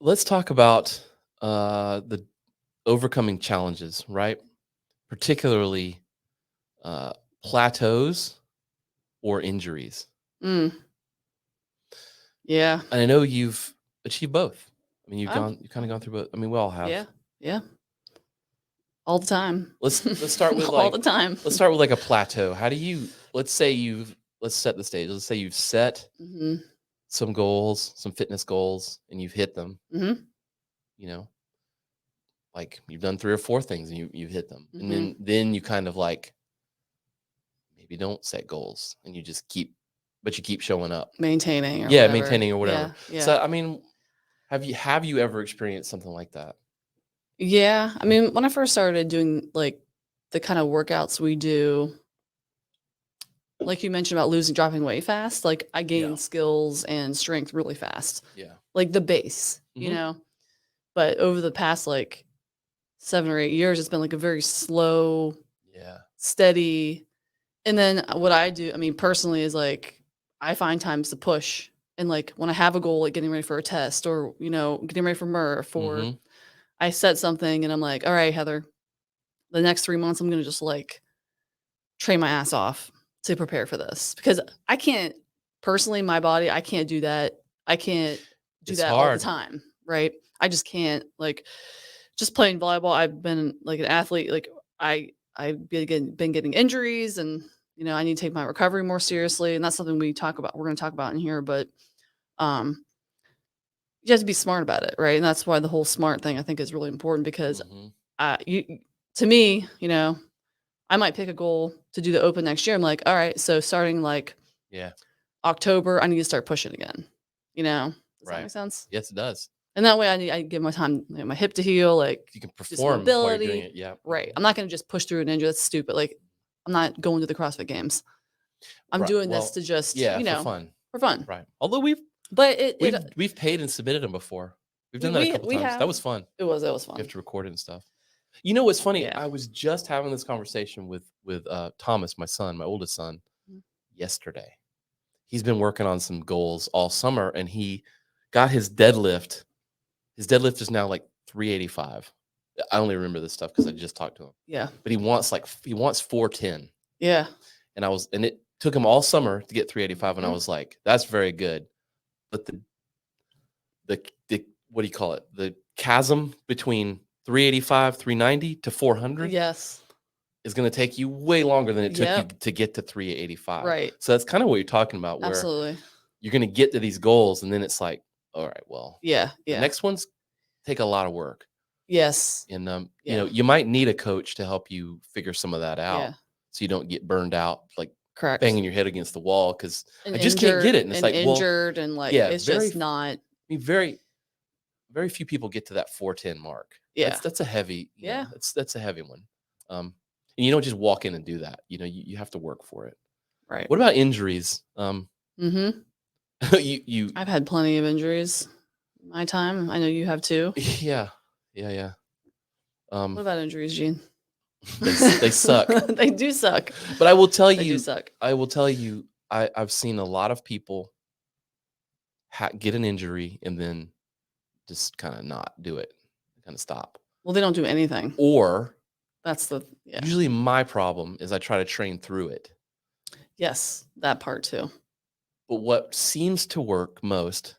Let's talk about the overcoming challenges, right? Particularly uh, plateaus or injuries. Mm, yeah. And I know you've achieved both. I mean, Oh, you've kind of gone through both. I mean, we all yeah. have. Yeah. All the time. Let's start with All the time. like a plateau. How do you let's set the stage. Let's say you've set hmm some goals, some fitness goals, and you've hit them. hmm You know, like you've done three or four things and you've hit them, and hmm then you kind of like maybe don't set goals and you just but you keep showing up. Maintaining or Yeah, whatever. maintaining or whatever. Yeah. Yeah. So I mean, have you ever experienced something like that? Yeah. I mean, when I first started doing like the kind of workouts we do, like you mentioned about dropping weight fast, like I Yeah. gained skills and strength really fast, Yeah. like the base, Hmm. But over the past like 7 or 8 years, it's been like a very slow, Yeah. steady. And then what I do, I mean, personally, is like I find times to push. And like when I have a goal, like getting ready for a test or, getting ready for Murph, or Hmm. I set something and I'm like, all right, Heather, the next 3 months, I'm going to just like train my ass off to prepare for this because I can't personally, my body, I can't do that. I can't do It's that all the hard. time. Right. I just can't like just playing volleyball. I've been like an athlete. Like I've been getting injuries and, I need to take my recovery more seriously. And that's something we're going to talk about in here, but, um, you have to be smart about it. Right. And that's why the whole smart thing I think is really important because, Hmm. to me, I might pick a goal to do the open next year. I'm like, all right, so starting like Yeah. October, I need to start pushing again. Does that Right. make sense? Yes, it does. And that way I give my time, my hip to heal, like You can do some perform while you're doing mobility. it. Yeah. Right. Hmm. I'm not going to just push through an injury. That's stupid. Like I'm not going to the CrossFit games. I'm Right. doing this Well, to just, yeah, for fun. for fun. Right. Although But it we've paid and submitted them before. We've done that a couple we times. That have was fun. it was You have fun. to record it and stuff. You know what's funny? Yeah. I was just having this conversation with Thomas, my son, my oldest son, Mhm. yesterday. He's been working on some goals all summer, and he got his deadlift. His deadlift is now like 385. I only remember this stuff because I just talked to him. Yeah. But he wants 410, Yeah. and it took him all summer to get 385, and I Mhm. was like, that's very good. But the what do you call it? The chasm between 385, 390 to 400 Yes. is going to take you way longer than it took you Yep. to get to 385. Right. So that's kind of what you're talking about, where Absolutely. you're going to get to these goals, and then it's like, all right, well, Yeah. the Yeah. next ones take a lot of work, Yes. and Yeah. you might need a coach to help you figure some of that out, Yeah. so you don't get burned out, like Correct. banging your head against the wall because And I just can't get it. And it's like, well, and like yeah, it's just not. very very few people get to that 410 mark. Yeah. That's a heavy, Yeah. that's a heavy one. And you don't just walk in and do that. You have to work for it. Right. What about injuries? Mm-hmm. You I've had plenty of injuries in my time. I know you have too. yeah, yeah, yeah. What about injuries, Gene? They suck. They do suck. But I will tell They do you, suck. I've seen a lot of people get an injury and then just kind of not do it, kind of stop. Well, they don't do anything. Or That's yeah. usually my problem is I try to train through it. Yes, that part too. But what seems to work most,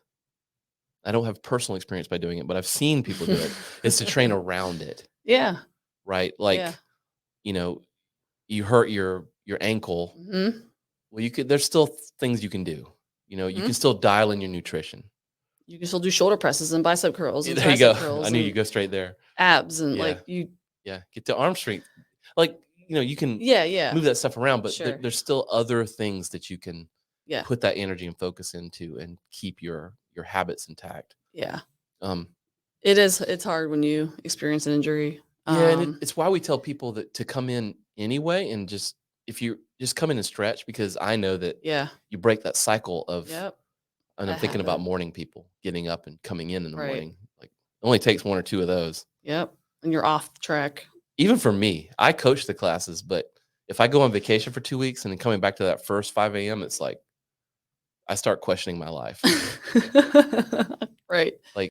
I don't have personal experience by doing it, but I've seen people do it, is to train around it, Yeah. right? Yeah. Like, you hurt your ankle. Mm-hmm. Well, there's still things you can do. You can still dial in your nutrition. You can still do shoulder presses and bicep curls and There you tricep go. curls I knew and you go straight there. abs and Yeah. like you. Yeah. Get to arm strength. Like, you can Yeah. move that stuff around, but Sure. there's still other things that you can Yeah. put that energy and focus into and keep your habits intact. Yeah. Um, It's hard when you experience an injury. Yeah, and it's why we tell people that to come in anyway, and if you just come in and stretch, because I know that Yeah. you break that cycle of, Yep. and I'm That thinking about habit. morning people getting up and coming in the Right. morning. Like, it only takes one or two of those. Yep. And you're off track. Even for me, I coach the classes, but if I go on vacation for 2 weeks and then coming back to that first 5 a.m., it's like I start questioning my life. Right. Like,